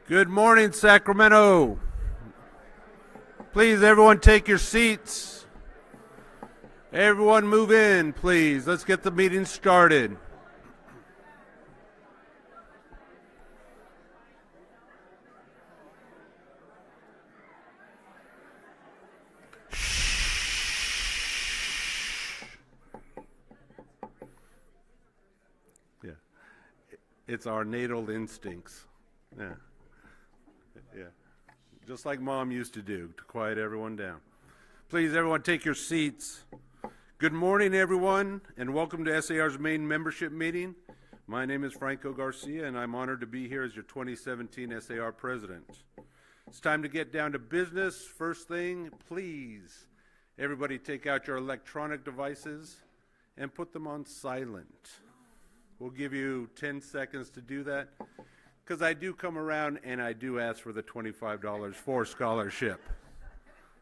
Good morning, Sacramento. Please, everyone, take your seats. Everyone move in, please. Let's get the meeting started. Yeah, it's our natal instincts. Yeah. Yeah, just like Mom used to do, to quiet everyone down. Please, everyone, take your seats. Good morning, everyone, and welcome to SAR's main membership meeting. My name is Franco Garcia, and I'm honored to be here as your 2017 SAR president. It's time to get down to business. First thing, please, everybody take out your electronic devices and put them on silent. We'll give you 10 seconds to do that, because I do come around and I do ask for the $25 for scholarship.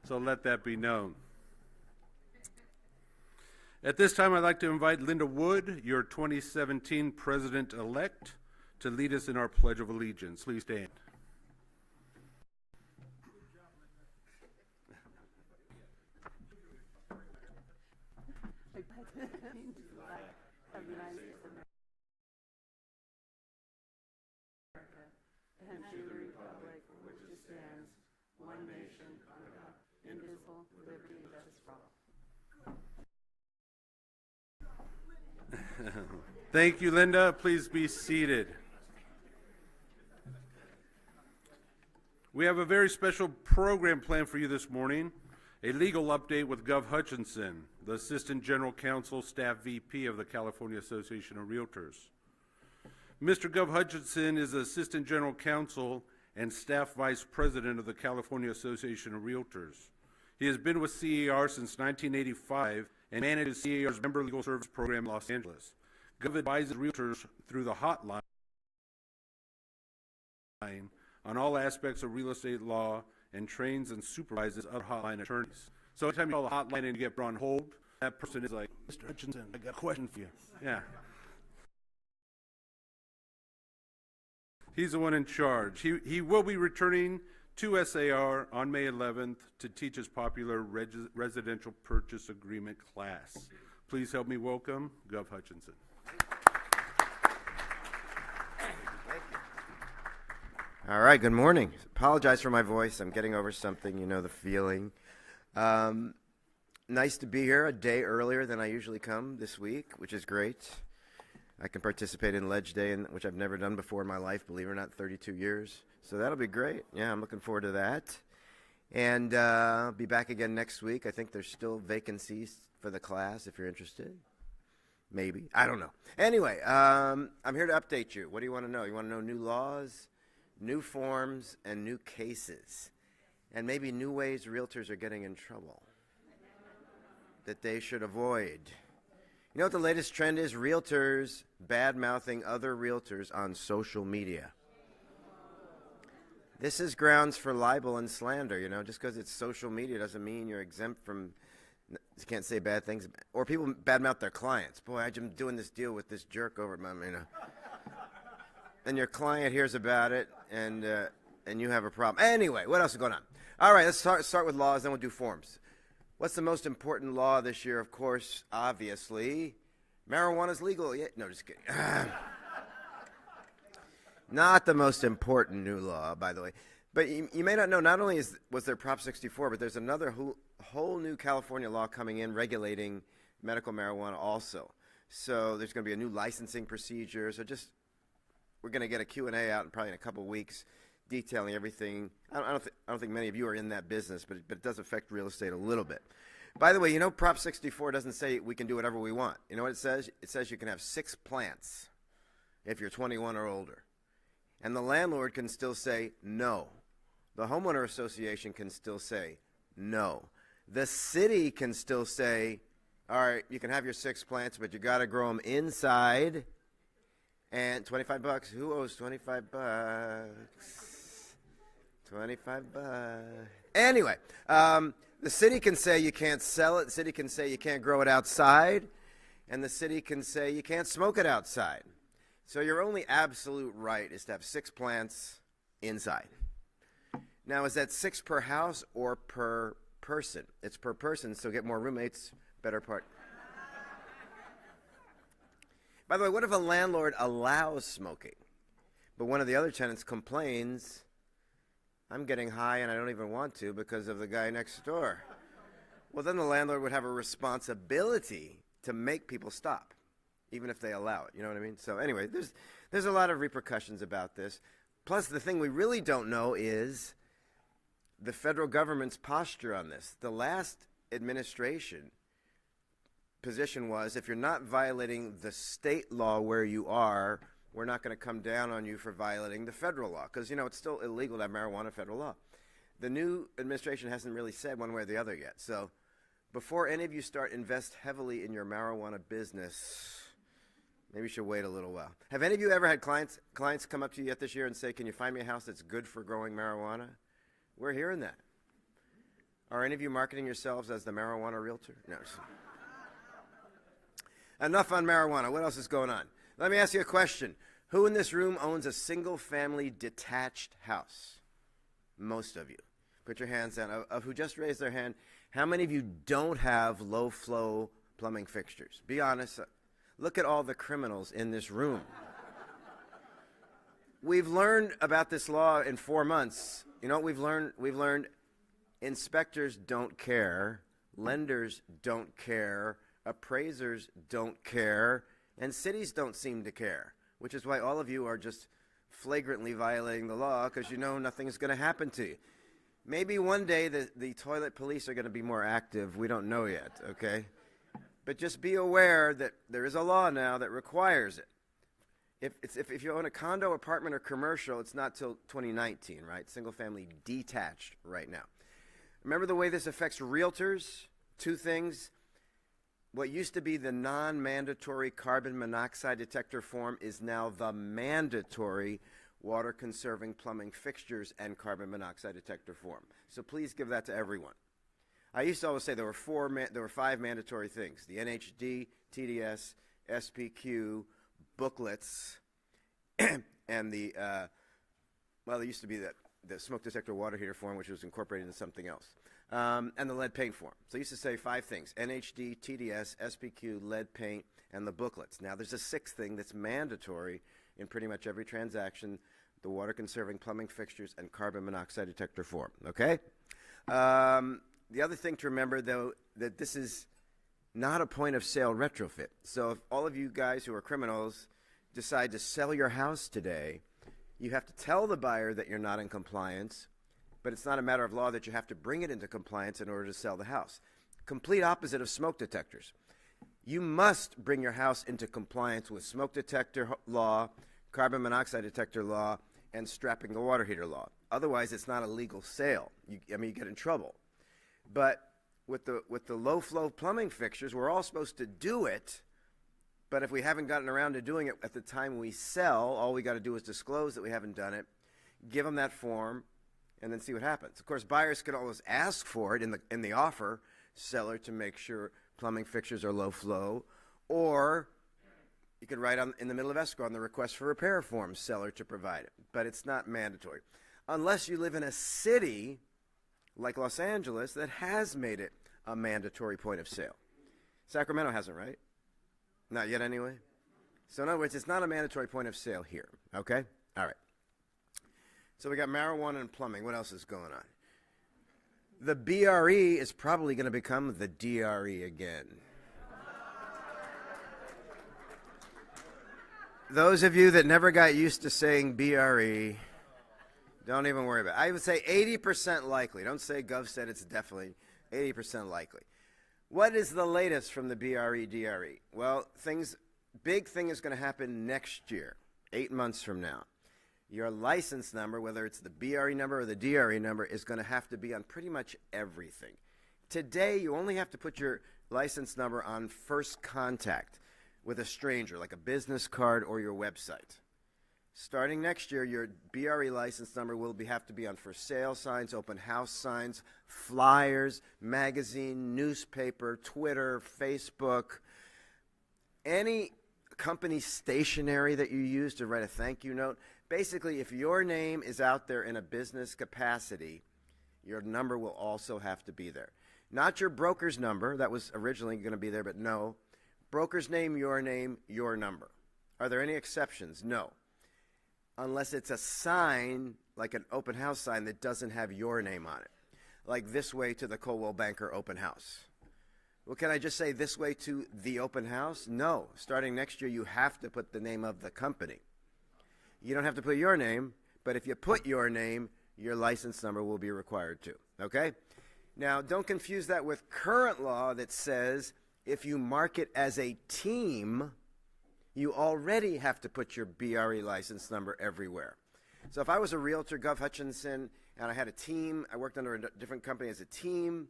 So let that be known. At this time, I'd like to invite Linda Wood, your 2017 President-elect, to lead us in our Pledge of Allegiance. Please stand. And to the republic for which it stands, one nation, under God, indivisible, with liberty and justice for all. Thank you, Linda. Please be seated. We have a very special program planned for you this morning. A legal update with Gov Hutchinson, the Assistant General Counsel, Staff VP of the California Association of Realtors. Mr. Gov Hutchinson is Assistant General Counsel and Staff Vice President of the California Association of Realtors. He has been with C.A.R. since 1985 and manages C.A.R.'s Member Legal Service Program in Los Angeles. Gov advises realtors through the hotline on all aspects of real estate law and trains and supervises other hotline attorneys. So anytime you call the hotline and you get put on hold, that person is like, Mr. Hutchinson, I got a question for you. Yeah. He's the one in charge. He will be returning to SAR on May 11th to teach his popular residential purchase agreement class. Please help me welcome Gov Hutchinson. Thank you. All right, good morning. Apologize for my voice. I'm getting over something, you know the feeling. Nice to be here a day earlier than I usually come this week, which is great. I can participate in Ledge Day, which I've never done before in my life, believe it or not, 32 years. So that'll be great. Yeah, I'm looking forward to that. And I'll be back again next week. I think there's still vacancies for the class if you're interested. Maybe. I don't know. Anyway, I'm here to update you. What do you want to know? You want to know new laws, new forms, and new cases, and maybe new ways realtors are getting in trouble that they should avoid. You know what the latest trend is? Realtors bad-mouthing other realtors on social media. This is grounds for libel and slander, you know. Just because it's social media doesn't mean you're exempt from, you can't say bad things. Or people badmouth their clients. Boy, I'm doing this deal with this jerk over at my, you know. And your client hears about it, and you have a problem. Anyway, what else is going on? All right, let's start with laws, then we'll do forms. What's the most important law this year? Of course, obviously, marijuana's legal. Yeah, no, just kidding. Not the most important new law, by the way. But you may not know, not only was there Prop 64, but there's another whole new California law coming in regulating medical marijuana also. So there's going to be a new licensing procedure. So we're going to get a Q&A out probably in a couple weeks detailing everything. I don't think many of you are in that business, but it does affect real estate a little bit. By the way, you know Prop 64 doesn't say we can do whatever we want. You know what it says? It says you can have 6 plants if you're 21 or older. And the landlord can still say no. The homeowner association can still say no. The city can still say, all right, you can have your 6 plants, but you got to grow them inside. And $25. Who owes $25? $25. Anyway, the city can say you can't sell it. The city can say you can't grow it outside. And the city can say you can't smoke it outside. So your only absolute right is to have 6 plants inside. Now, is that 6 per house or per person? It's per person, so get more roommates, better part. By the way, what if a landlord allows smoking, but one of the other tenants complains, I'm getting high and I don't even want to because of the guy next door? Well, then the landlord would have a responsibility to make people stop, even if they allow it. You know what I mean? So anyway, there's a lot of repercussions about this. Plus, the thing we really don't know is the federal government's posture on this. The last administration position was, if you're not violating the state law where you are, we're not going to come down on you for violating the federal law, because, you know, it's still illegal to have marijuana federal law. The new administration hasn't really said one way or the other yet. So before any of you invest heavily in your marijuana business, maybe you should wait a little while. Have any of you ever had clients come up to you yet this year and say, can you find me a house that's good for growing marijuana? We're hearing that. Are any of you marketing yourselves as the marijuana realtor? No. Enough on marijuana. What else is going on? Let me ask you a question. Who in this room owns a single-family detached house? Most of you. Put your hands down. Of who just raised their hand, how many of you don't have low-flow plumbing fixtures? Be honest. Look at all the criminals in this room. We've learned about this law in 4 months. You know what we've learned? We've learned inspectors don't care, lenders don't care, appraisers don't care, and cities don't seem to care, which is why all of you are just flagrantly violating the law, because you know nothing's going to happen to you. Maybe one day the toilet police are going to be more active. We don't know yet, okay? But just be aware that there is a law now that requires it. If you own a condo, apartment, or commercial, it's not till 2019, right? Single family detached right now. Remember the way this affects realtors? 2 things. What used to be the non-mandatory carbon monoxide detector form is now the mandatory water-conserving plumbing fixtures and carbon monoxide detector form. So please give that to everyone. I used to always say there were 5 mandatory things: the NHD, TDS, SPQ, booklets, and there used to be the smoke detector water heater form, which was incorporated into something else, and the lead paint form. So I used to say 5 things: NHD, TDS, SPQ, lead paint, and the booklets. Now there's a 6th thing that's mandatory in pretty much every transaction: the water-conserving plumbing fixtures and carbon monoxide detector form, okay? The other thing to remember, though, that this is not a point-of-sale retrofit. So if all of you guys who are criminals decide to sell your house today, you have to tell the buyer that you're not in compliance, but it's not a matter of law that you have to bring it into compliance in order to sell the house. Complete opposite of smoke detectors. You must bring your house into compliance with smoke detector law, carbon monoxide detector law, and strapping the water heater law. Otherwise, it's not a legal sale. You get in trouble. But with the low-flow plumbing fixtures, we're all supposed to do it, but if we haven't gotten around to doing it at the time we sell, all we got to do is disclose that we haven't done it, give them that form, and then see what happens. Of course, buyers can always ask for it in the offer, seller to make sure plumbing fixtures are low-flow, or you could write in the middle of escrow on the request for repair form, seller to provide it, but it's not mandatory. Unless you live in a city like Los Angeles that has made it a mandatory point of sale. Sacramento hasn't, right? Not yet anyway. So in other words, it's not a mandatory point of sale here, okay? All right. So we got marijuana and plumbing. What else is going on? The BRE is probably going to become the DRE again. Those of you that never got used to saying BRE, don't even worry about it. I would say 80% likely. Don't say Gov said it's definitely 80% likely. What is the latest from the BRE, DRE? Well, big thing is going to happen next year, 8 months from now. Your license number, whether it's the BRE number or the DRE number, is going to have to be on pretty much everything. Today, you only have to put your license number on first contact with a stranger, like a business card or your website. Starting next year, your BRE license number will have to be on for sale signs, open house signs, flyers, magazine, newspaper, Twitter, Facebook, any company stationery that you use to write a thank you note. Basically, if your name is out there in a business capacity, your number will also have to be there. Not your broker's number. That was originally going to be there, but no. Broker's name, your number. Are there any exceptions? No. Unless it's a sign, like an open house sign, that doesn't have your name on it. Like this way to the Coldwell Banker open house. Well, can I just say this way to the open house? No. Starting next year, you have to put the name of the company. You don't have to put your name, but if you put your name, your license number will be required too. Okay? Now, don't confuse that with current law that says if you market as a team, you already have to put your BRE license number everywhere. So if I was a realtor, Gov Hutchinson, and I had a team, I worked under a different company as a team,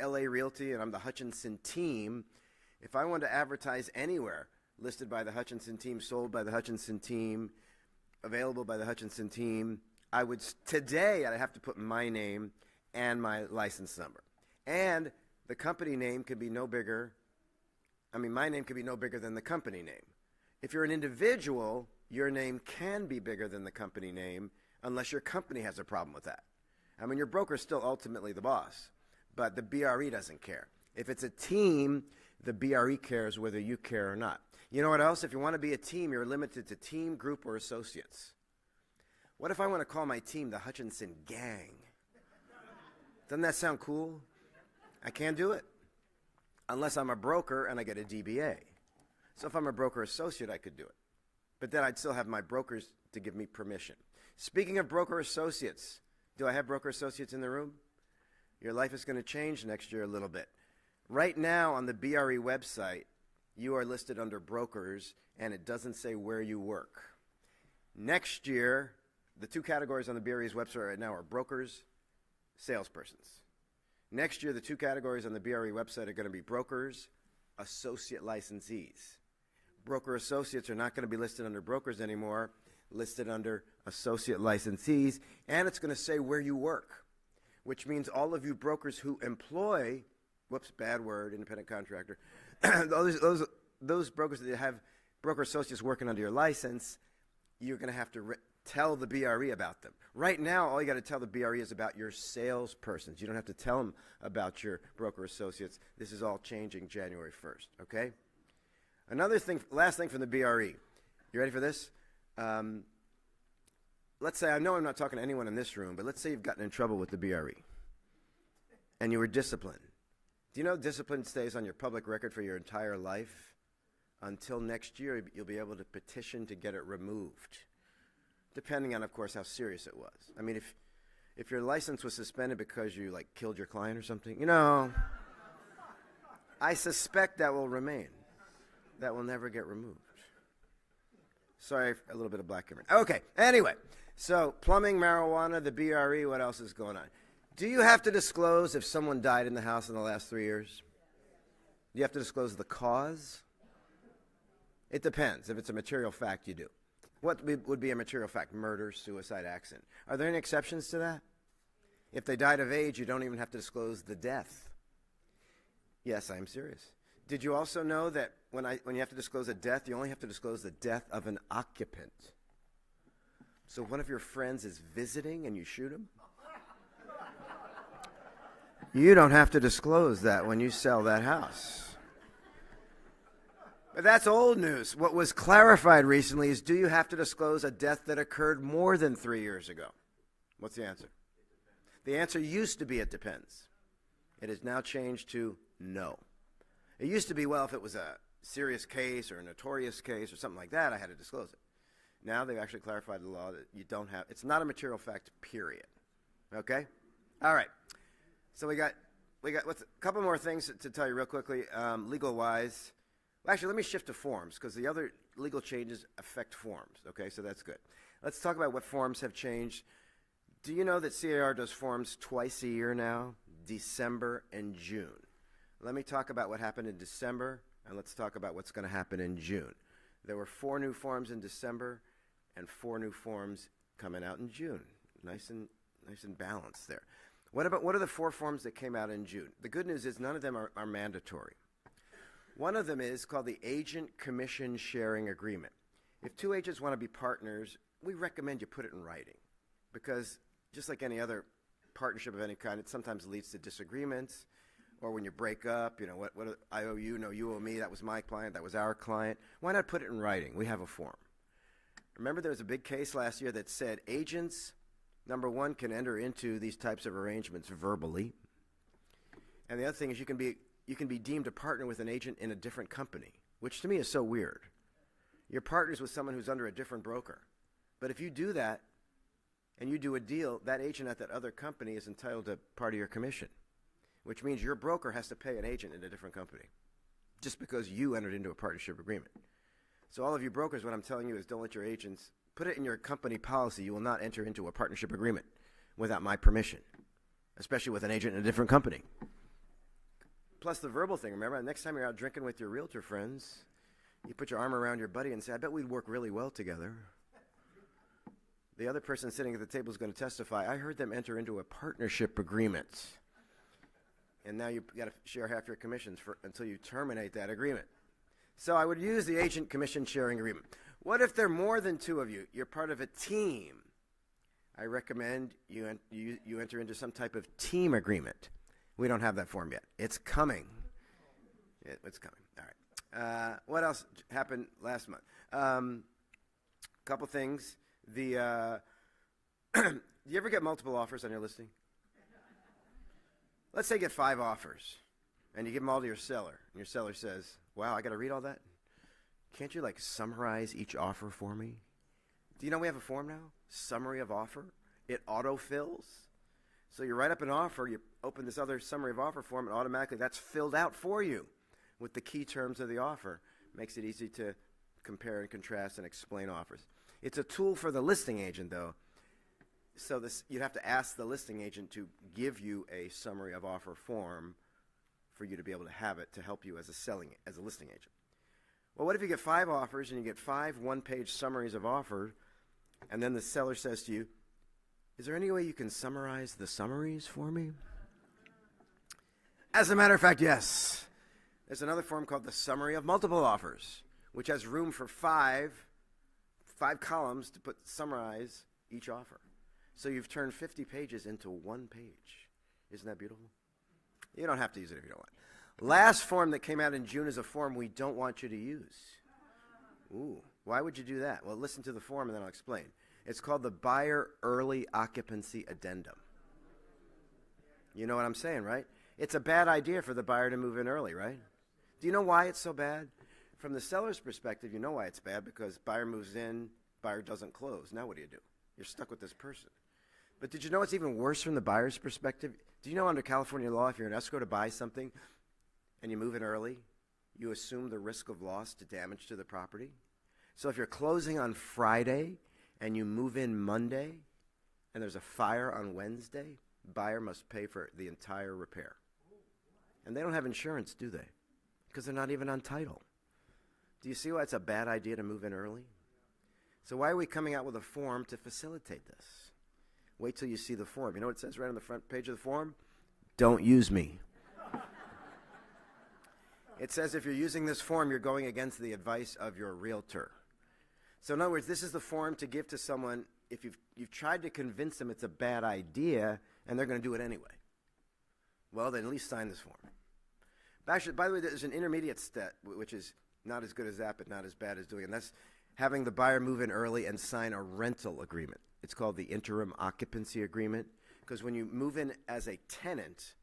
LA Realty, and I'm the Hutchinson team. If I wanted to advertise anywhere, listed by the Hutchinson team, sold by the Hutchinson team, available by the Hutchinson team, today I'd have to put my name and my license number. And the company name could be no bigger, my name could be no bigger than the company name. If you're an individual, your name can be bigger than the company name unless your company has a problem with that. Your broker's still ultimately the boss, but the BRE doesn't care. If it's a team, the BRE cares whether you care or not. You know what else? If you want to be a team, you're limited to team, group, or associates. What if I want to call my team the Hutchinson Gang? Doesn't that sound cool? I can't do it unless I'm a broker and I get a DBA. So if I'm a broker associate, I could do it. But then I'd still have my brokers to give me permission. Speaking of broker associates, do I have broker associates in the room? Your life is going to change next year a little bit. Right now on the BRE website, you are listed under brokers, and it doesn't say where you work. Next year, the two categories on the BRE's website right now are brokers, salespersons. Next year, the two categories on the BRE website are going to be brokers, associate licensees. Broker associates are not going to be listed under brokers anymore, listed under associate licensees, and it's going to say where you work, which means all of you brokers who employ, bad word, independent contractor, those brokers that have broker associates working under your license, you're going to have to tell the BRE about them. Right now, all you got to tell the BRE is about your salespersons. You don't have to tell them about your broker associates. This is all changing January 1st, okay? Another thing, last thing from the BRE. You ready for this? Let's say, I know I'm not talking to anyone in this room, but let's say you've gotten in trouble with the BRE and you were disciplined. Do you know discipline stays on your public record for your entire life? Until next year, you'll be able to petition to get it removed, depending on, of course, how serious it was. If your license was suspended because you, killed your client or something, I suspect that will remain. That will never get removed. Sorry, a little bit of black humor. Okay, anyway, so plumbing, marijuana, the BRE, what else is going on? Do you have to disclose if someone died in the house in the last 3 years? Do you have to disclose the cause? It depends. If it's a material fact, you do. What would be a material fact? Murder, suicide, accident. Are there any exceptions to that? If they died of age, you don't even have to disclose the death. Yes, I'm serious. Did you also know that when you have to disclose a death, you only have to disclose the death of an occupant? So one of your friends is visiting and you shoot him? You don't have to disclose that when you sell that house. But that's old news. What was clarified recently is, do you have to disclose a death that occurred more than 3 years ago? What's the answer? The answer used to be it depends. It has now changed to no. It used to be, well, if it was a serious case or a notorious case or something like that, I had to disclose it. Now they've actually clarified the law that you don't have, it's not a material fact, period. Okay? All right. So we got a couple more things to tell you real quickly, legal-wise. Well, actually, let me shift to forms, because the other legal changes affect forms, okay? So that's good. Let's talk about what forms have changed. Do you know that C.A.R. does forms twice a year now, December and June? Let me talk about what happened in December, and let's talk about what's going to happen in June. There were 4 new forms in December and 4 new forms coming out in June. Nice and balanced there. What are the 4 forms that came out in June? The good news is none of them are mandatory. One of them is called the Agent Commission Sharing Agreement. If 2 agents want to be partners, we recommend you put it in writing, because just like any other partnership of any kind, it sometimes leads to disagreements, or when you break up, what I owe you, no, you owe me, that was my client, that was our client. Why not put it in writing? We have a form. Remember, there was a big case last year that said agents, number one, can enter into these types of arrangements verbally. And the other thing is you can be deemed a partner with an agent in a different company, which to me is so weird. You're partners with someone who's under a different broker. But if you do that and you do a deal, that agent at that other company is entitled to part of your commission, which means your broker has to pay an agent in a different company just because you entered into a partnership agreement. So all of you brokers, what I'm telling you is don't let your agents put it in your company policy. You will not enter into a partnership agreement without my permission, especially with an agent in a different company. Plus the verbal thing, remember, next time you're out drinking with your realtor friends, you put your arm around your buddy and say, I bet we'd work really well together. The other person sitting at the table is going to testify, I heard them enter into a partnership agreement. And now you've got to share half your commissions until you terminate that agreement. So I would use the agent commission sharing agreement. What if there are more than two of you? You're part of a team. I recommend you enter into some type of team agreement. We don't have that form yet. It's coming. It's coming. All right. What else happened last month? Couple things. Do you ever get multiple offers on your listing? Let's say you get 5 offers, and you give them all to your seller, and your seller says, wow, I got to read all that? Can't you, summarize each offer for me? Do you know we have a form now? Summary of offer. It auto-fills. So you write up an offer, you open this other summary of offer form, and automatically that's filled out for you with the key terms of the offer. Makes it easy to compare and contrast and explain offers. It's a tool for the listing agent, though. So you'd have to ask the listing agent to give you a summary of offer form for you to be able to have it to help you as a listing agent. Well, what if you get 5 offers and you get 5 one-page summaries of offer, and then the seller says to you, is there any way you can summarize the summaries for me? As a matter of fact, yes. There's another form called the summary of multiple offers, which has room for 5 columns to summarize each offer. So you've turned 50 pages into 1 page. Isn't that beautiful? You don't have to use it if you don't want. Last form that came out in June is a form we don't want you to use. Ooh, why would you do that? Well, listen to the form and then I'll explain. It's called the Buyer Early Occupancy Addendum. You know what I'm saying, right? It's a bad idea for the buyer to move in early, right? Do you know why it's so bad? From the seller's perspective, you know why it's bad, because buyer moves in, buyer doesn't close. Now what do? You're stuck with this person. But did you know it's even worse from the buyer's perspective? Do you know under California law, if you're an escrow to buy something and you move in early, you assume the risk of loss to damage to the property? So if you're closing on Friday and you move in Monday and there's a fire on Wednesday, buyer must pay for the entire repair. And they don't have insurance, do they? Because they're not even on title. Do you see why it's a bad idea to move in early? So why are we coming out with a form to facilitate this? Wait till you see the form. You know what it says right on the front page of the form? Don't use me. It says if you're using this form, you're going against the advice of your realtor. So in other words, this is the form to give to someone if you've tried to convince them it's a bad idea and they're going to do it anyway. Well, then at least sign this form. Actually, by the way, there's an intermediate step, which is not as good as that, but not as bad as doing it. And that's having the buyer move in early and sign a rental agreement. It's called the interim occupancy agreement, because when you move in as a tenant,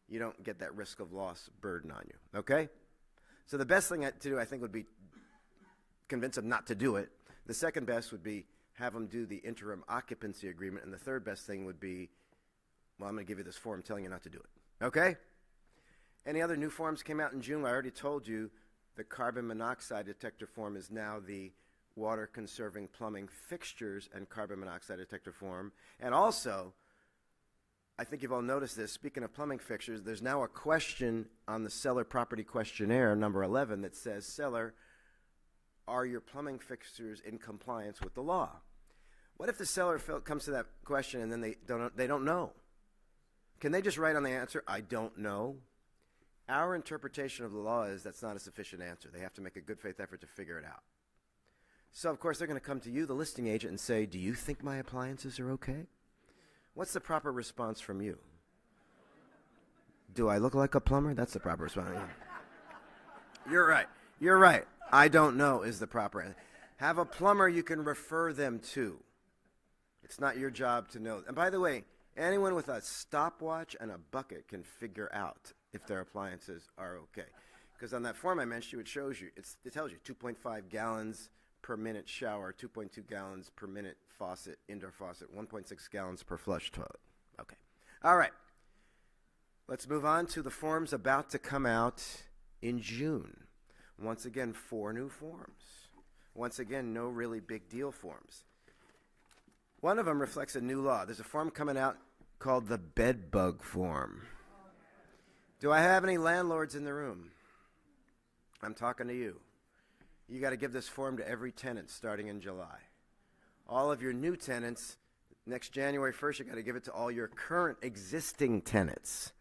you don't get that risk of loss burden on you, okay? So the best thing to do, I think, would be convince them not to do it. The second best would be have them do the interim occupancy agreement, and the third best thing would be, well, I'm going to give you this form telling you not to do it, okay? Any other new forms came out in June? I already told you the carbon monoxide detector form is now the water conserving plumbing fixtures and carbon monoxide detector form. And also, I think you've all noticed this, speaking of plumbing fixtures, there's now a question on the seller property questionnaire, number 11, that says, seller, are your plumbing fixtures in compliance with the law? What if the seller comes to that question and then they don't know? Can they just write on the answer, I don't know? Our interpretation of the law is that's not a sufficient answer. They have to make a good faith effort to figure it out. So, of course, they're going to come to you, the listing agent, and say, do you think my appliances are okay? What's the proper response from you? Do I look like a plumber? That's the proper response. You're right. You're right. I don't know is the proper answer. Have a plumber you can refer them to. It's not your job to know. And by the way, anyone with a stopwatch and a bucket can figure out if their appliances are okay. Because on that form I mentioned, it shows you, it tells you 2.5 gallons per minute shower, 2.2 gallons per minute faucet, indoor faucet, 1.6 gallons per flush toilet. Okay. All right. Let's move on to the forms about to come out in June. Once again, 4 new forms. Once again, no really big deal forms. One of them reflects a new law. There's a form coming out called the bed bug form. Do I have any landlords in the room? I'm talking to you. You got to give this form to every tenant starting in July. All of your new tenants, next January 1st, you got to give it to all your current existing tenants.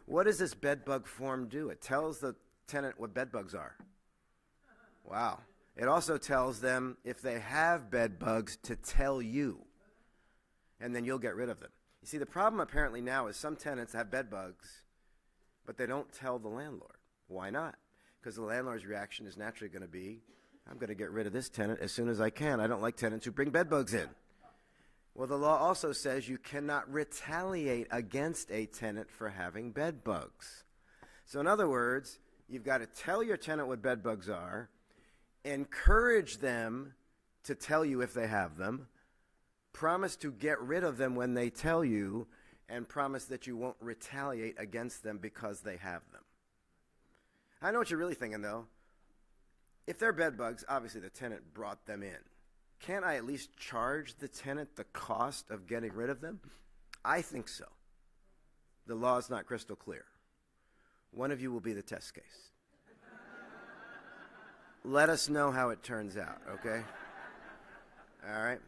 What does this bed bug form do? It tells the tenant what bed bugs are. Wow. It also tells them if they have bed bugs to tell you, and then you'll get rid of them. You see, the problem apparently now is some tenants have bed bugs, but they don't tell the landlord. Why not? Because the landlord's reaction is naturally going to be, I'm going to get rid of this tenant as soon as I can. I don't like tenants who bring bed bugs in. Well, the law also says you cannot retaliate against a tenant for having bed bugs. So in other words, you've got to tell your tenant what bed bugs are, encourage them to tell you if they have them, promise to get rid of them when they tell you, and promise that you won't retaliate against them because they have them. I know what you're really thinking, though. If they're bed bugs, obviously the tenant brought them in. Can't I at least charge the tenant the cost of getting rid of them? I think so. The law is not crystal clear. One of you will be the test case. Let us know how it turns out, okay? All right.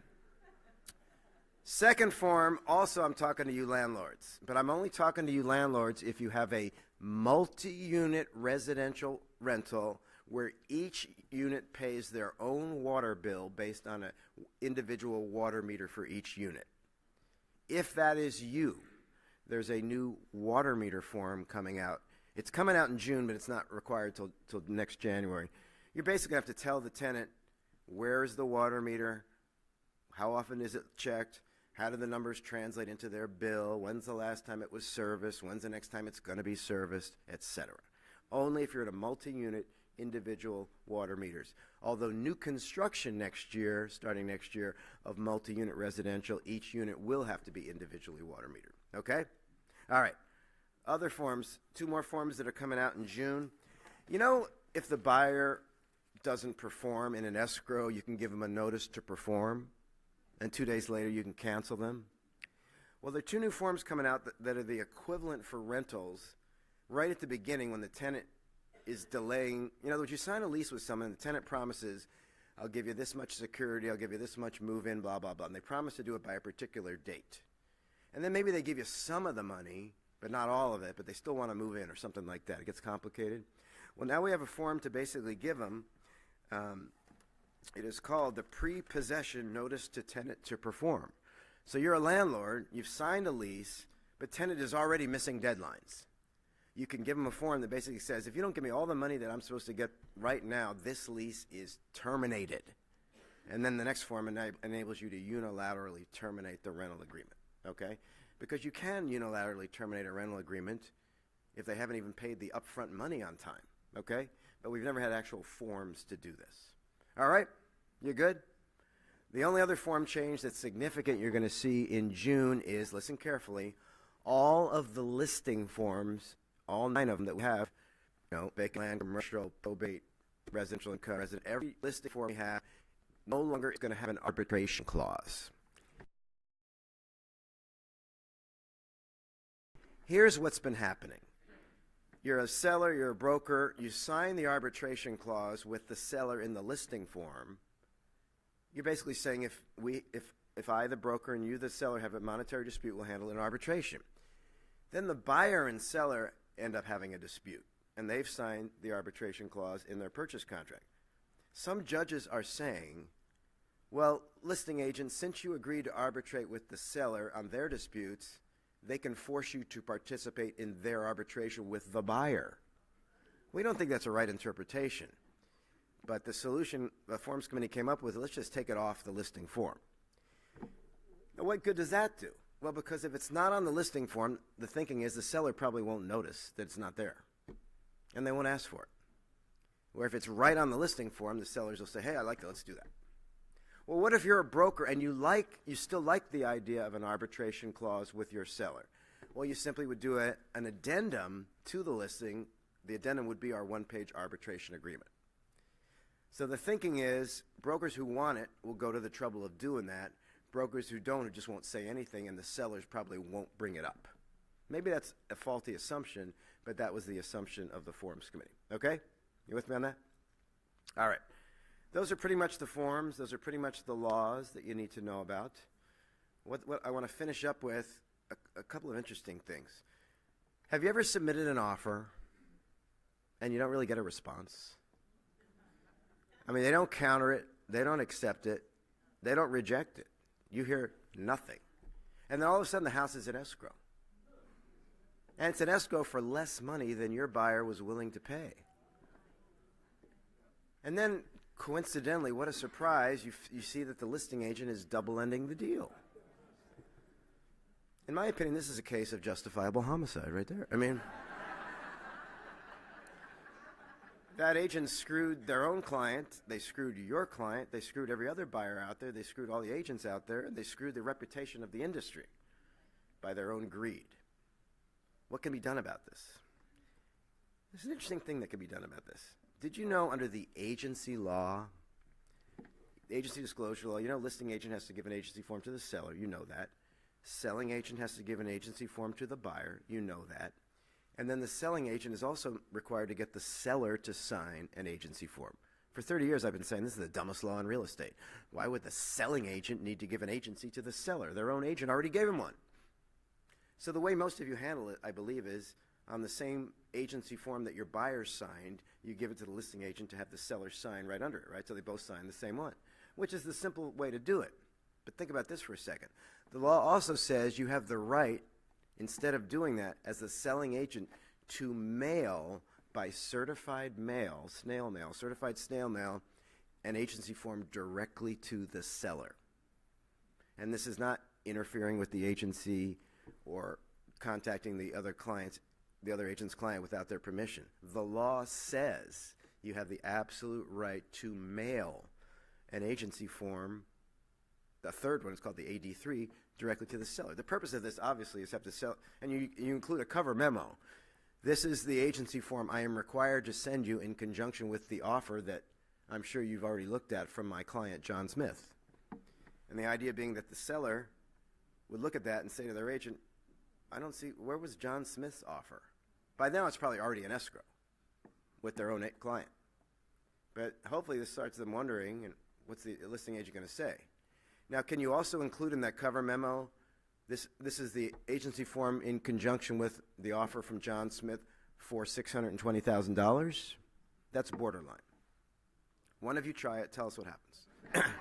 Second form, also I'm talking to you landlords, but I'm only talking to you landlords if you have a multi-unit residential rental where each unit pays their own water bill based on an individual water meter for each unit. If that is you, there's a new water meter form coming out. It's coming out in June, but it's not required till next January. You basically have to tell the tenant, where is the water meter, how often is it checked, how do the numbers translate into their bill, when's the last time it was serviced, when's the next time it's going to be serviced, etc. Only if you're at a multi-unit individual water meters. Although new construction next year, starting next year, of multi-unit residential, each unit will have to be individually water metered. Okay? All right. Other forms, 2 more forms that are coming out in June. You know, if the buyer doesn't perform in an escrow, you can give them a notice to perform, and 2 days later you can cancel them. Well, there are 2 new forms coming out that are the equivalent for rentals right at the beginning when the tenant is delaying. In other words, you sign a lease with someone, and the tenant promises, I'll give you this much security, I'll give you this much move-in, blah, blah, blah, and they promise to do it by a particular date. And then maybe they give you some of the money, but not all of it, but they still want to move in or something like that. It gets complicated. Well, now we have a form to basically give them. It is called the pre-possession notice to tenant to perform. So you're a landlord, you've signed a lease, but tenant is already missing deadlines. You can give them a form that basically says, if you don't give me all the money that I'm supposed to get right now, this lease is terminated. And then the next form enables you to unilaterally terminate the rental agreement, okay? Because you can unilaterally terminate a rental agreement if they haven't even paid the upfront money on time, okay? But we've never had actual forms to do this. All right? You good? The only other form change that's significant you're going to see in June is, listen carefully, all of the listing forms, all 9 of them that we have, vacant land, commercial, probate, residential income, resident, every listing form we have no longer is going to have an arbitration clause. Here's what's been happening. You're a seller, you're a broker, you sign the arbitration clause with the seller in the listing form. You're basically saying if I, the broker, and you, the seller, have a monetary dispute, we'll handle it in arbitration. Then the buyer and seller end up having a dispute, and they've signed the arbitration clause in their purchase contract. Some judges are saying Well, listing agent, since you agreed to arbitrate with the seller on their disputes, they can force you to participate in their arbitration with the buyer. We don't think that's a right interpretation. But the solution the Forms Committee came up with, let's just take it off the listing form. Now, what good does that do? Well, because if it's not on the listing form, the thinking is the seller probably won't notice that it's not there, and they won't ask for it. Where if it's right on the listing form, the sellers will say, hey, I like it, let's do that. Well, what if you're a broker and you still like the idea of an arbitration clause with your seller? Well, you simply would do an addendum to the listing. The addendum would be our one-page arbitration agreement. So the thinking is brokers who want it will go to the trouble of doing that. Brokers who don't, who just won't say anything, and the sellers probably won't bring it up. Maybe that's a faulty assumption, but that was the assumption of the Forms Committee. Okay? You with me on that? All right. Those are pretty much the forms. Those are pretty much the laws that you need to know about. What I want to finish up with a couple of interesting things. Have you ever submitted an offer and you don't really get a response? I mean, they don't counter it. They don't accept it. They don't reject it. You hear nothing. And then all of a sudden the house is in escrow. And it's an escrow for less money than your buyer was willing to pay. And then, coincidentally, what a surprise, you see that the listing agent is double-ending the deal. In my opinion, this is a case of justifiable homicide right there. I mean, that agent screwed their own client, they screwed your client, they screwed every other buyer out there, they screwed all the agents out there, and they screwed the reputation of the industry by their own greed. What can be done about this? There's an interesting thing that can be done about this. Did you know under the agency law, agency disclosure law, you know listing agent has to give an agency form to the seller, you know that. Selling agent has to give an agency form to the buyer, you know that. And then the selling agent is also required to get the seller to sign an agency form. For 30 years I've been saying this is the dumbest law in real estate. Why would the selling agent need to give an agency to the seller? Their own agent already gave him one. So the way most of you handle it, I believe, is on the same agency form that your buyer signed, you give it to the listing agent to have the seller sign right under it, right? So they both sign the same one, which is the simple way to do it. But think about this for a second. The law also says you have the right, instead of doing that, as the selling agent, to mail by certified mail, certified snail mail, an agency form directly to the seller. And this is not interfering with the agency or contacting the other agent's client without their permission. The law says you have the absolute right to mail an agency form, the third one is called the AD3, directly to the seller. The purpose of this, obviously, is to have to sell, and you include a cover memo. This is the agency form I am required to send you in conjunction with the offer that I'm sure you've already looked at from my client, John Smith. And the idea being that the seller would look at that and say to their agent, I don't see, where was John Smith's offer? By now, it's probably already in escrow with their own client. But hopefully this starts them wondering, and what's the listing agent going to say? Now, can you also include in that cover memo, this is the agency form in conjunction with the offer from John Smith for $620,000? That's borderline. One of you try it, tell us what happens.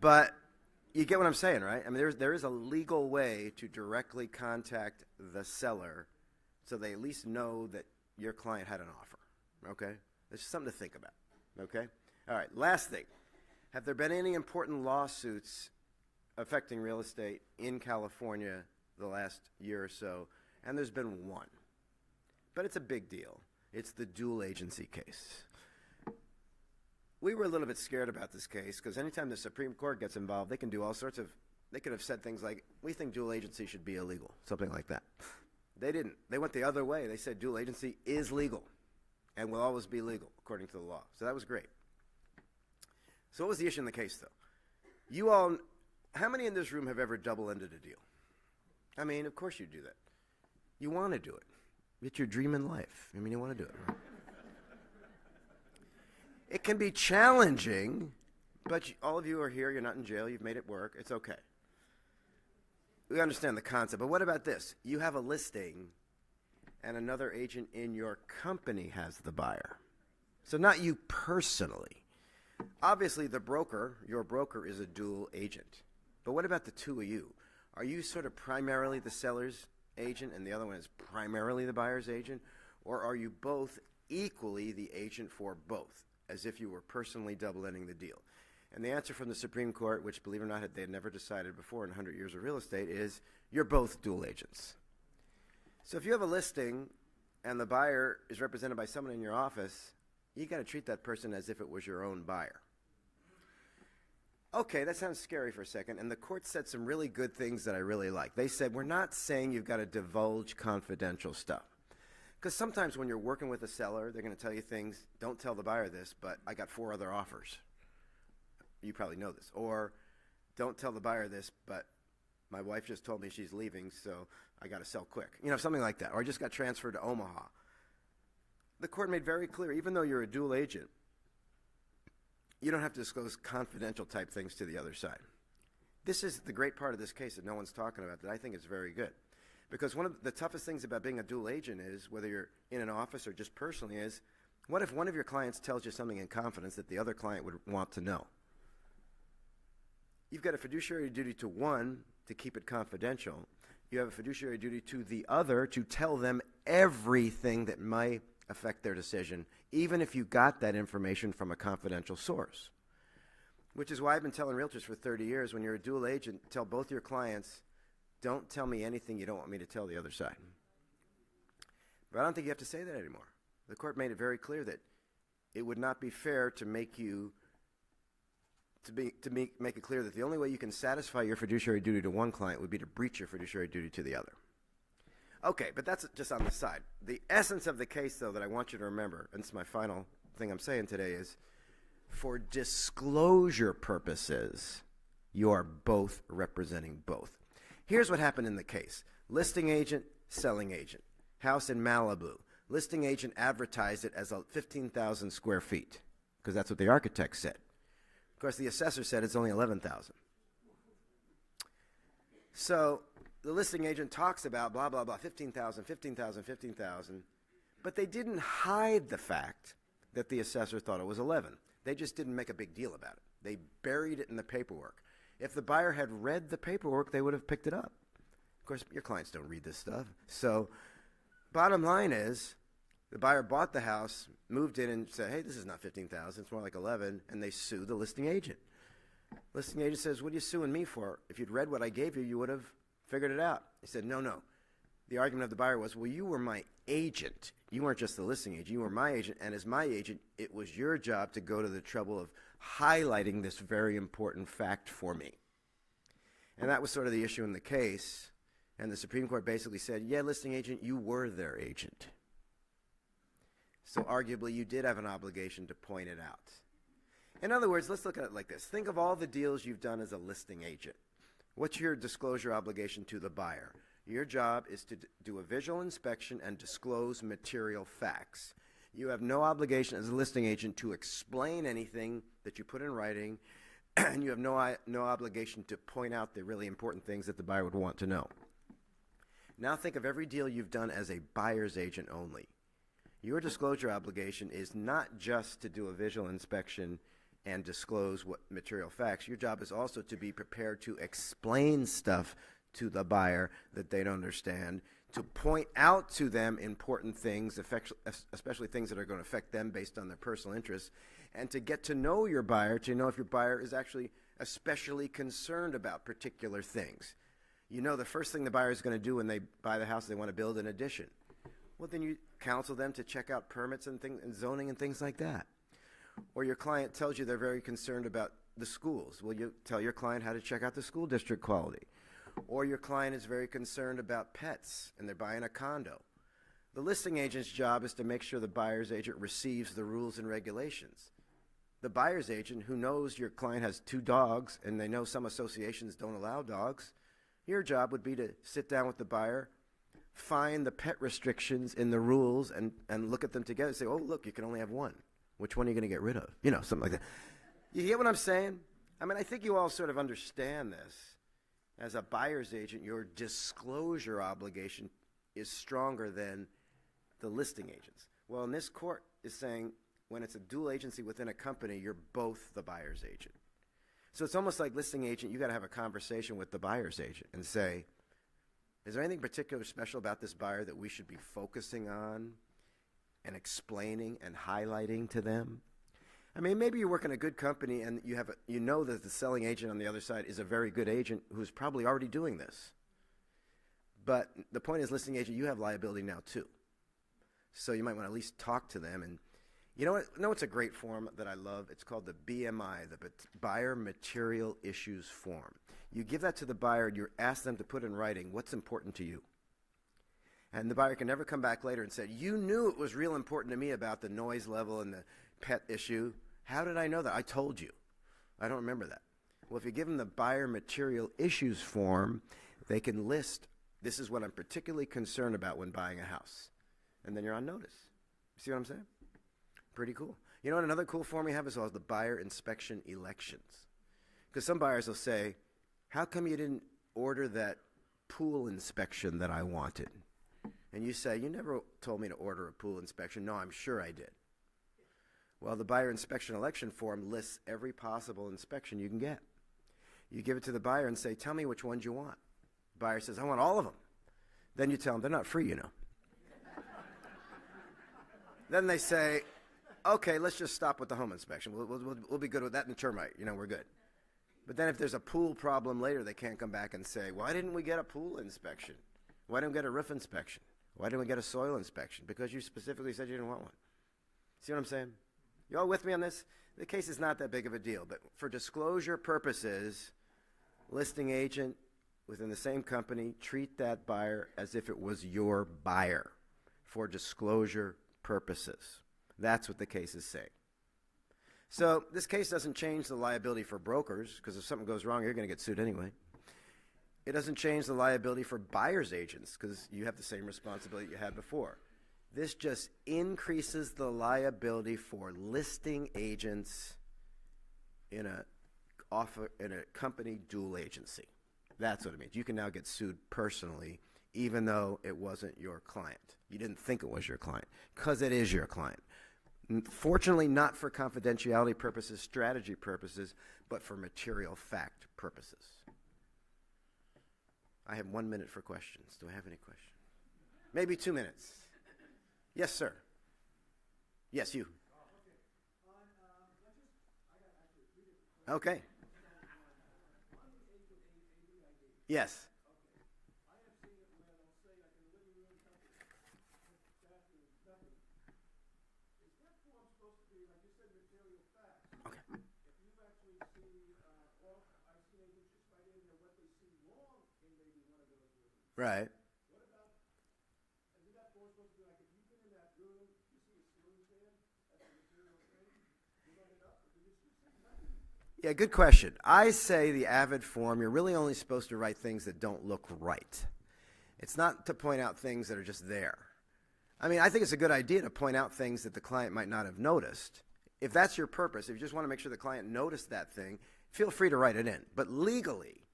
But you get what I'm saying, right? I mean, there is a legal way to directly contact the seller so they at least know that your client had an offer, okay? There's something to think about, okay? All right, last thing. Have there been any important lawsuits affecting real estate in California the last year or so? And there's been one. But it's a big deal. It's the dual agency case. We were a little bit scared about this case because anytime the Supreme Court gets involved, they can do all sorts of, they could have said things like, we think dual agency should be illegal, something like that. They didn't. They went the other way. They said dual agency is legal and will always be legal according to the law. So that was great. So what was the issue in the case, though? You all, how many in this room have ever double-ended a deal? I mean, of course you do that. You want to do it. It's your dream in life. I mean, you want to do it, right? It can be challenging, but all of you are here. You're not in jail. You've made it work. It's okay. We understand the concept. But what about this? You have a listing, and another agent in your company has the buyer. So not you personally, Obviously, the broker, your broker, is a dual agent. But what about the two of you? Are you sort of primarily the seller's agent and the other one is primarily the buyer's agent? Or are you both equally the agent for both, as if you were personally double-ending the deal? And the answer from the Supreme Court, which, believe it or not, they had never decided before in 100 years of real estate, is you're both dual agents. So if you have a listing and the buyer is represented by someone in your office, you got to treat that person as if it was your own buyer. Okay, that sounds scary for a second, and the court said some really good things that I really like. They said, we're not saying you've got to divulge confidential stuff. Because sometimes when you're working with a seller, they're going to tell you things, don't tell the buyer this, but I got 4 other offers. You probably know this. Or don't tell the buyer this, but my wife just told me she's leaving, so I got to sell quick. You know, something like that. Or I just got transferred to Omaha. The court made very clear, even though you're a dual agent, you don't have to disclose confidential type things to the other side. This is the great part of this case that no one's talking about that I think is very good. Because one of the toughest things about being a dual agent is, whether you're in an office or just personally, is what if one of your clients tells you something in confidence that the other client would want to know? You've got a fiduciary duty to one, to keep it confidential. You have a fiduciary duty to the other to tell them everything that might affect their decision, even if you got that information from a confidential source. Which is why I've been telling realtors for 30 years, when you're a dual agent, tell both your clients, don't tell me anything you don't want me to tell the other side. But I don't think you have to say that anymore. The court made it very clear that it would not be fair to make you make it clear that the only way you can satisfy your fiduciary duty to one client would be to breach your fiduciary duty to the other. Okay, but that's just on the side. The essence of the case, though, that I want you to remember, and it's my final thing I'm saying today, is for disclosure purposes, you are both representing both. Here's what happened in the case. Listing agent, selling agent. House in Malibu. Listing agent advertised it as 15,000 square feet, because that's what the architect said. Of course, the assessor said it's only 11,000. So the listing agent talks about blah, blah, blah, 15,000, 15,000, 15,000, but they didn't hide the fact that the assessor thought it was 11. They just didn't make a big deal about it. They buried it in the paperwork. If the buyer had read the paperwork, they would have picked it up. Of course, your clients don't read this stuff. So bottom line is, the buyer bought the house, moved in and said, hey, this is not 15,000, it's more like 11, and they sue the listing agent. Listing agent says, what are you suing me for? If you'd read what I gave you, you would have figured it out. He said, no. The argument of the buyer was, well, you were my agent. You weren't just the listing agent. You were my agent, and as my agent, it was your job to go to the trouble of highlighting this very important fact for me. And that was sort of the issue in the case, and the Supreme Court basically said, yeah, listing agent, you were their agent. So arguably, you did have an obligation to point it out. In other words, let's look at it like this. Think of all the deals you've done as a listing agent. What's your disclosure obligation to the buyer? Your job is to do a visual inspection and disclose material facts. You have no obligation as a listing agent to explain anything that you put in writing, and you have no obligation to point out the really important things that the buyer would want to know. Now think of every deal you've done as a buyer's agent only. Your disclosure obligation is not just to do a visual inspection and disclose what material facts. Your job is also to be prepared to explain stuff to the buyer that they don't understand, to point out to them important things, especially things that are going to affect them based on their personal interests, and to get to know your buyer, to know if your buyer is actually especially concerned about particular things. You know the first thing the buyer is going to do when they buy the house, they want to build an addition. Well, then you counsel them to check out permits and things, and zoning and things like that. Or your client tells you they're very concerned about the schools. Well, you tell your client how to check out the school district quality. Or your client is very concerned about pets and they're buying a condo. The listing agent's job is to make sure the buyer's agent receives the rules and regulations. The buyer's agent, who knows your client has 2 dogs and they know some associations don't allow dogs, your job would be to sit down with the buyer, find the pet restrictions in the rules, and look at them together and say, oh, look, you can only have 1. Which one are you going to get rid of? You know, something like that. You get what I'm saying? I mean, I think you all sort of understand this. As a buyer's agent, your disclosure obligation is stronger than the listing agent's. Well, in this court is saying when it's a dual agency within a company, you're both the buyer's agent. So it's almost like listing agent, you got to have a conversation with the buyer's agent and say, is there anything particular special about this buyer that we should be focusing on and explaining and highlighting to them? I mean, maybe you work in a good company and you know that the selling agent on the other side is a very good agent who's probably already doing this. But the point is, listing agent, you have liability now too. So you might want to at least talk to them. And you know what? It's a great form that I love. It's called the BMI, the Buyer Material Issues Form. You give that to the buyer, and you ask them to put in writing what's important to you. And the buyer can never come back later and say, you knew it was real important to me about the noise level and the pet issue. How did I know that? I told you. I don't remember that. Well, if you give them the Buyer Material Issues Form, they can list, this is what I'm particularly concerned about when buying a house. And then you're on notice. See what I'm saying? Pretty cool. You know what another cool form we have is called the Buyer Inspection Elections. Because some buyers will say, how come you didn't order that pool inspection that I wanted? And you say, you never told me to order a pool inspection. No, I'm sure I did. Well, the Buyer Inspection Election form lists every possible inspection you can get. You give it to the buyer and say, tell me which ones you want. The buyer says, I want all of them. Then you tell them, they're not free, you know. Then they say, okay, let's just stop with the home inspection. We'll be good with that and the termite. You know, we're good. But then if there's a pool problem later, they can't come back and say, why didn't we get a pool inspection? Why didn't we get a roof inspection? Why didn't we get a soil inspection? Because you specifically said you didn't want one. See what I'm saying? You all with me on this? The case is not that big of a deal, but for disclosure purposes, listing agent within the same company, treat that buyer as if it was your buyer for disclosure purposes. That's what the case is saying. So this case doesn't change the liability for brokers, because if something goes wrong, you're going to get sued anyway. It doesn't change the liability for buyer's agents, because you have the same responsibility you had before. This just increases the liability for listing agents in a company dual agency. That's what it means. You can now get sued personally, even though it wasn't your client. You didn't think it was your client, because it is your client. Fortunately, not for confidentiality purposes, strategy purposes, but for material fact purposes. I have 1 minute for questions. Do I have any questions? Maybe 2 minutes. Yes, sir. Yes, you. Okay. Yes. Right. Yeah, good question. I say the AVID form, you're really only supposed to write things that don't look right. It's not to point out things that are just there. I mean, I think it's a good idea to point out things that the client might not have noticed. If that's your purpose, if you just want to make sure the client noticed that thing, feel free to write it in. But legally,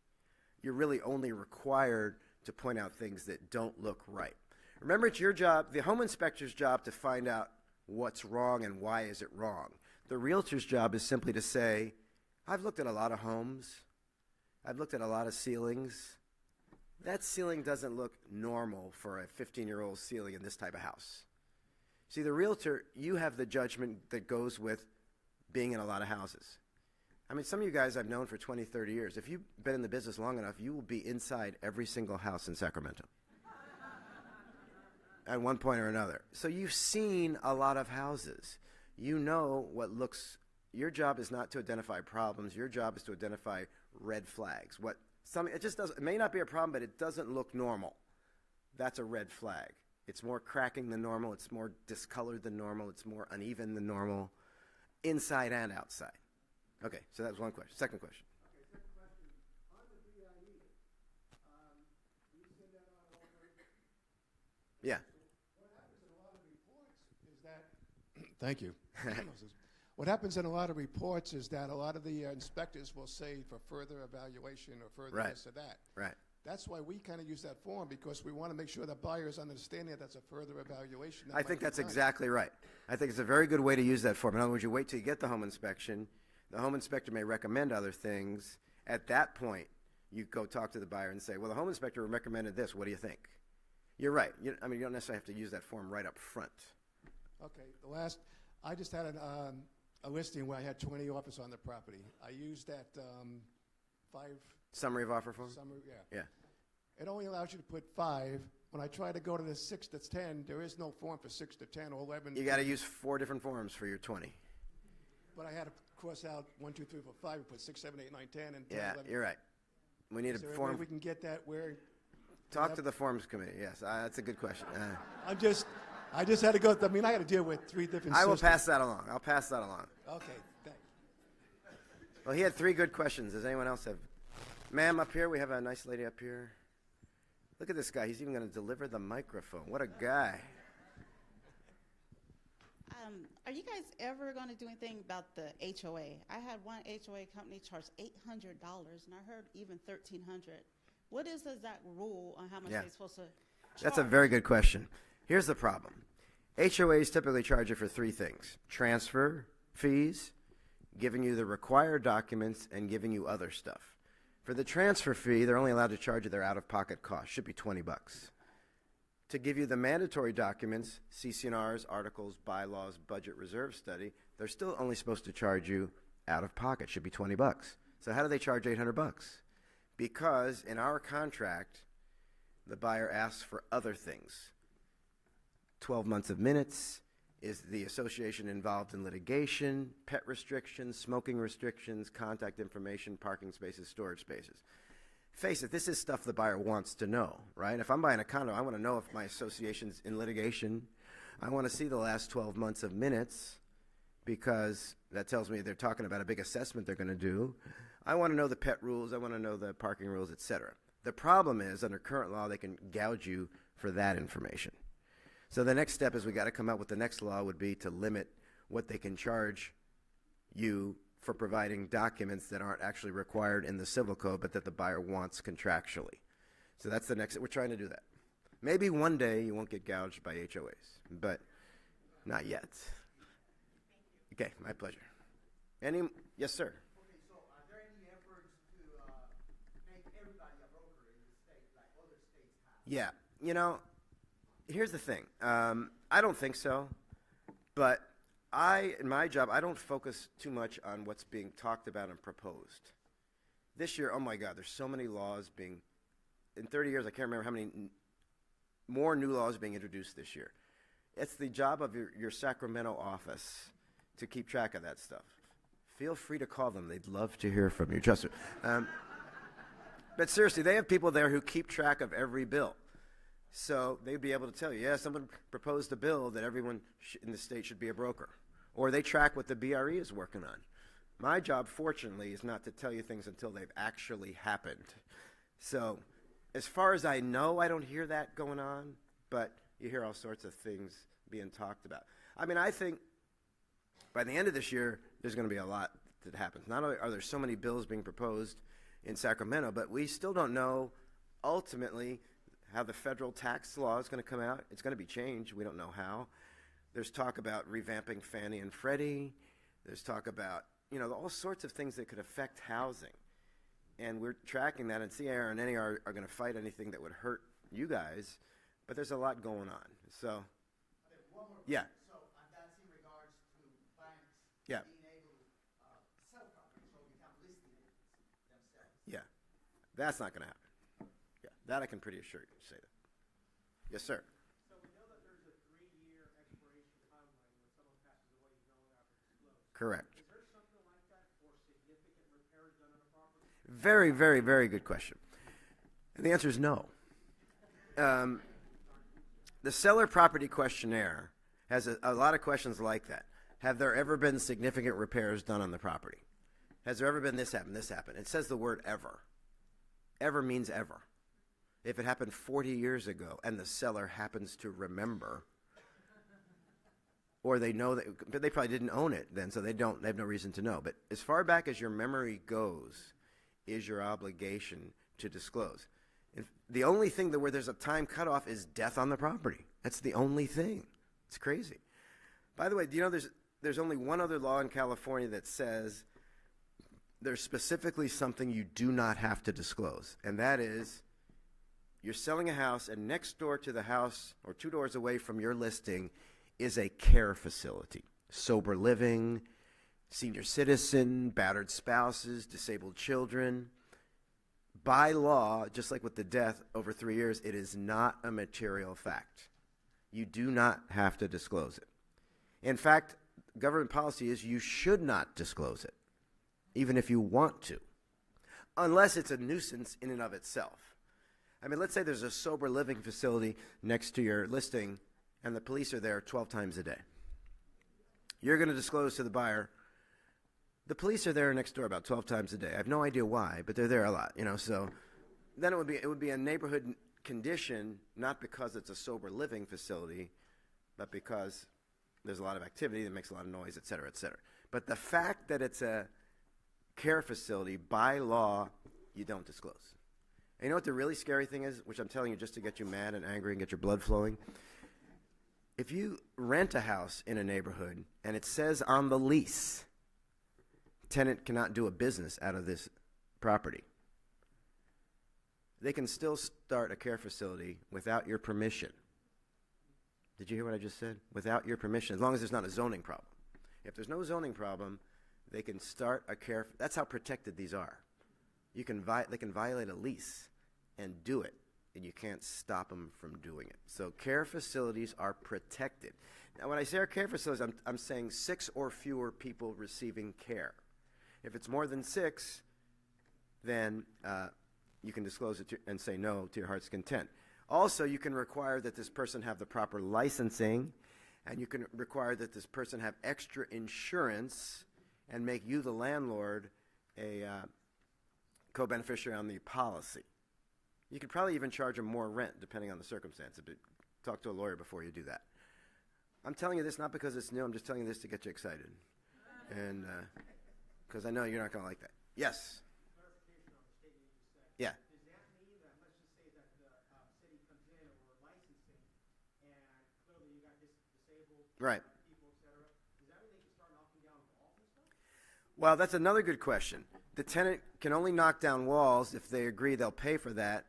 you're really only required to point out things that don't look right. Remember, it's your job, the home inspector's job, to find out what's wrong and why is it wrong. The realtor's job is simply to say, I've looked at a lot of homes. I've looked at a lot of ceilings. That ceiling doesn't look normal for a 15-year-old ceiling in this type of house. See, the realtor, you have the judgment that goes with being in a lot of houses. I mean, some of you guys I've known for 20, 30 years. If you've been in the business long enough, you will be inside every single house in Sacramento at one point or another. So you've seen a lot of houses. You know what looks. Your job is not to identify problems. Your job is to identify red flags. It may not be a problem, but it doesn't look normal. That's a red flag. It's more cracking than normal. It's more discolored than normal. It's more uneven than normal, inside and outside. Okay, so that was one question. Second question. Okay, second question. On the BIE, you send that on over. Yeah. What happens in a lot of reports is that. Thank you. What happens in a lot of reports is that a lot of the inspectors will say for further evaluation or further Right. this or that. Right. That's why we kind of use that form, because we want to make sure that buyers understand that that's a further evaluation. that I might think be that's done. exactly right. I think it's a very good way to use that form. In other words, you wait till you get the home inspection. The home inspector may recommend other things. At that point, you go talk to the buyer and say, well, the home inspector recommended this. What do you think? You're right. You don't necessarily have to use that form right up front. Okay, I just had a listing where I had 20 offers on the property. I used that Summary of offer form? summary, Yeah. It only allows you to put 5. When I try to go to the 6 to 10, there is no form for 6 to 10 or 11. You got to use 4 different forms for your 20. But I had to cross out 1, 2, 3, 4, 5, and put 6, 7, 8, 9, 10, and 10, Yeah, 11. you're right. We need Is a there a way form. we can get that where? Talk to the forms committee. Yes, that's a good question. I just had to go. I mean, I had to deal with 3 different. I will systems. pass that along. I'll pass that along. Okay, thanks. Well, he had 3 good questions. Does anyone else have? Ma'am, up here, we have a nice lady up here. Look at this guy. He's even going to deliver the microphone. What a guy. Are you guys ever going to do anything about the HOA? I had one HOA company charge $800, and I heard even $1,300. What is the exact rule on how much they're supposed to charge? That's a very good question. Here's the problem. HOAs typically charge you for 3 things: transfer fees, giving you the required documents, and giving you other stuff. For the transfer fee, they're only allowed to charge you their out-of-pocket cost. Should be $20. To give you the mandatory documents, CC&Rs, articles, bylaws, budget reserve study, they're still only supposed to charge you out-of-pocket. Should be $20. So how do they charge $800? Because in our contract, the buyer asks for other things. 12 months of minutes. Is the association involved in litigation, pet restrictions, smoking restrictions, contact information, parking spaces, storage spaces? Face it, this is stuff the buyer wants to know, right? If I'm buying a condo, I want to know if my association's in litigation. I want to see the last 12 months of minutes, because that tells me they're talking about a big assessment they're going to do. I want to know the pet rules. I want to know the parking rules, et cetera. The problem is, under current law, they can gouge you for that information. So the next step is we got to come up with the next law would be to limit what they can charge you for providing documents that aren't actually required in the civil code, but that the buyer wants contractually. So that's the next, we're trying to do that. Maybe one day you won't get gouged by HOAs, but not yet. Okay, my pleasure. Yes, sir. Okay, so are there any efforts to make everybody a broker in the state, like other states have? Yeah, here's the thing. I don't think so, but in my job, I don't focus too much on what's being talked about and proposed. This year, oh my God, there's so many laws being, in 30 years, I can't remember how many more new laws being introduced this year. It's the job of your Sacramento office to keep track of that stuff. Feel free to call them. They'd love to hear from you. Trust me. But seriously, they have people there who keep track of every bill. So they'd be able to tell you, yeah, someone proposed a bill that everyone in the state should be a broker. Or they track what the BRE is working on. My job, fortunately, is not to tell you things until they've actually happened. So as far as I know, I don't hear that going on, but you hear all sorts of things being talked about. I mean, I think by the end of this year, there's going to be a lot that happens. Not only are there so many bills being proposed in Sacramento, but we still don't know ultimately how the federal tax law is going to come out. It's going to be changed. We don't know how. There's talk about revamping Fannie and Freddie. There's talk about, all sorts of things that could affect housing. And we're tracking that, and C.A.R. and NAR are going to fight anything that would hurt you guys, but there's a lot going on. So, Okay, one more yeah. question. So that's in regards to banks Yeah. being able to sell property, so become listing agents themselves. Yeah, that's not going to happen. Yeah, that I can pretty assured you say that. Yes, sir. So we know that there's a 3-year expiration timeline when someone passes away, you don't have to disclose. Correct. Is there something like that for significant repairs done on a property? Very, very, very good question. And the answer is no. The seller property questionnaire has a lot of questions like that. Have there ever been significant repairs done on the property? Has there ever been this happen, this happened? It says the word ever. Ever means ever. If it happened 40 years ago and the seller happens to remember, or they know that, but they probably didn't own it then, so they have no reason to know. But as far back as your memory goes is your obligation to disclose. The only thing where there's a time cutoff is death on the property. That's the only thing. It's crazy. By the way, do you know there's only one other law in California that says there's specifically something you do not have to disclose, and that is you're selling a house, and next door to the house or 2 doors away from your listing is a care facility. Sober living, senior citizen, battered spouses, disabled children. By law, just like with the death over 3 years, it is not a material fact. You do not have to disclose it. In fact, government policy is you should not disclose it, even if you want to, unless it's a nuisance in and of itself. I mean, let's say there's a sober living facility next to your listing, and the police are there 12 times a day. You're going to disclose to the buyer, the police are there next door about 12 times a day. I have no idea why, but they're there a lot, so then it would be a neighborhood condition, not because it's a sober living facility, but because there's a lot of activity that makes a lot of noise, et cetera, et cetera. But the fact that it's a care facility, by law, you don't disclose. And you know what the really scary thing is, which I'm telling you just to get you mad and angry and get your blood flowing? If you rent a house in a neighborhood and it says on the lease, tenant cannot do a business out of this property, they can still start a care facility without your permission. Did you hear what I just said? Without your permission, as long as there's not a zoning problem. If there's no zoning problem, they can start a care. That's how protected these are. They can violate a lease and do it, and you can't stop them from doing it. So care facilities are protected. Now, when I say our care facilities, I'm saying 6 or fewer people receiving care. If it's more than 6, then you can disclose it and say no to your heart's content. Also, you can require that this person have the proper licensing, and you can require that this person have extra insurance and make you, the landlord, a co-beneficiary on the policy. You could probably even charge them more rent, depending on the circumstance. But talk to a lawyer before you do that. I'm telling you this not because it's new. I'm just telling you this to get you excited. And because I know you're not going to like that. Yes? Clarification on the statement you just said. Yeah. Does that mean that, let's just say that the city comes in or licensing, and clearly you got disabled Right. people, et cetera, does that mean they can start knocking down walls and stuff? Well, that's another good question. The tenant can only knock down walls if they agree they'll pay for that,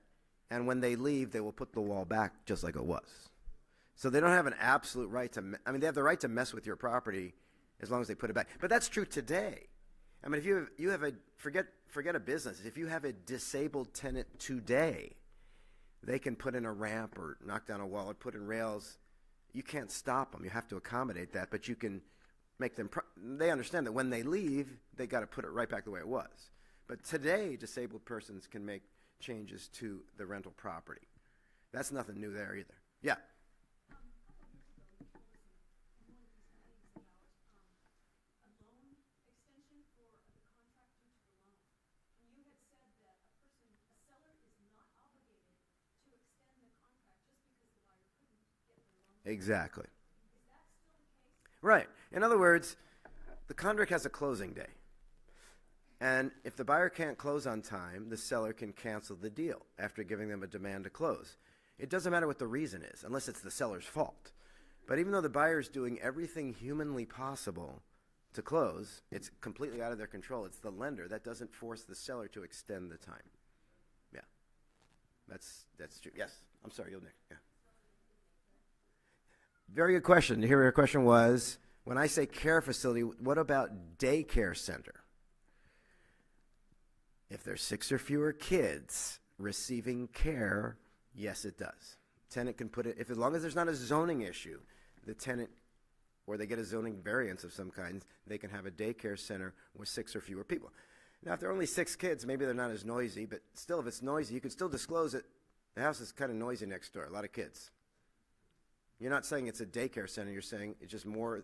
and when they leave, they will put the wall back just like it was. So they don't have an absolute right to, they have the right to mess with your property as long as they put it back. But that's true today. I mean, if you have a, forget a business, if you have a disabled tenant today, they can put in a ramp or knock down a wall or put in rails. You can't stop them. You have to accommodate that, but you can make them, they understand that when they leave, they got to put it right back the way it was. But today, disabled persons can make changes to the rental property. That's nothing new there either. Yeah. Exactly. Right. In other words, the contract has a closing day. And if the buyer can't close on time, the seller can cancel the deal after giving them a demand to close. It doesn't matter what the reason is, unless it's the seller's fault. But even though the buyer is doing everything humanly possible to close, it's completely out of their control. It's the lender that doesn't force the seller to extend the time. Yeah. That's true. Yes. I'm sorry, you'll next. Yeah. Very good question. Here your question was, when I say care facility, what about daycare center? If there's 6 or fewer kids receiving care, yes, it does. Tenant can put it, as long as there's not a zoning issue, the tenant, or they get a zoning variance of some kind, they can have a daycare center with 6 or fewer people. Now, if there are only 6 kids, maybe they're not as noisy, but still, if it's noisy, you can still disclose it. The house is kind of noisy next door, a lot of kids. You're not saying it's a daycare center. You're saying it's just more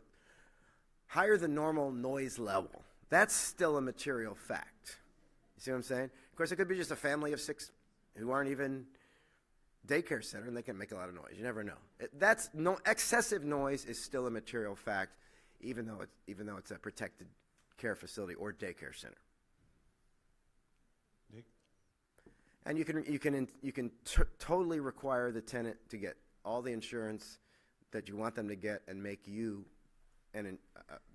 higher than normal noise level. That's still a material fact. You see what I'm saying? Of course, it could be just a family of 6 who aren't even daycare center, and they can make a lot of noise. You never know. Excessive noise is still a material fact, even though it's a protected care facility or daycare center. Nick? And you can totally require the tenant to get all the insurance that you want them to get and make you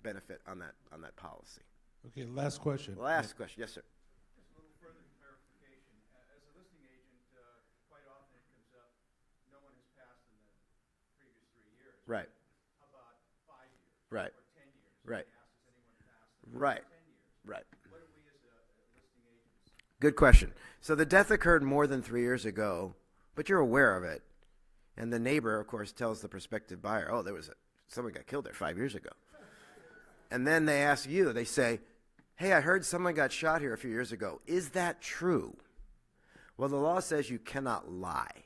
benefit on that policy. Okay, last question. Last question. Yes, sir. Just a little further clarification. As a listing agent, quite often it comes up, no one has passed in the previous 3 years. Right. How about 5 years? Right. Or 10 years? Right. They ask, has anyone passed in the Right. last 10 years? Right. What do we as a listing agents? Good question. So the death occurred more than 3 years ago, but you're aware of it. And the neighbor, of course, tells the prospective buyer, oh, someone got killed there 5 years ago. And then they ask you, they say, hey, I heard someone got shot here a few years ago. Is that true? Well, the law says you cannot lie.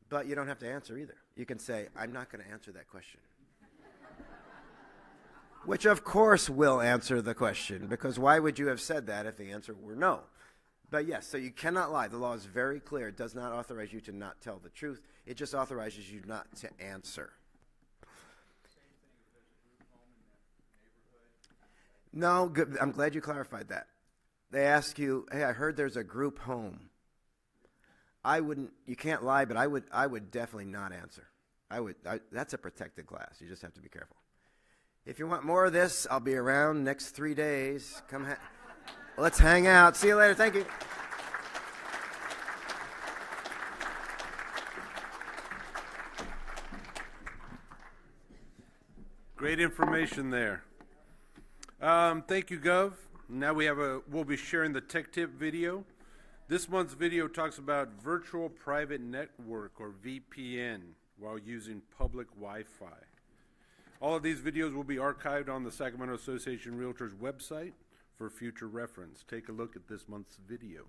But you don't have to answer either. You can say, I'm not going to answer that question. Which, of course, will answer the question, because why would you have said that if the answer were no? But yes, so you cannot lie. The law is very clear. It does not authorize you to not tell the truth. It just authorizes you not to answer. No, good. I'm glad you clarified that. They ask you, hey, I heard there's a group home. You can't lie, but I would definitely not answer. That's a protected class. You just have to be careful. If you want more of this, I'll be around next 3 days. Come let's hang out. See you later. Thank you. Great information there. Thank you, Gov. Now we'll be sharing the tech tip video. This month's video talks about virtual private network, or VPN, while using public Wi-Fi. All of these videos will be archived on the Sacramento Association Realtors website for future reference. Take a look at this month's video.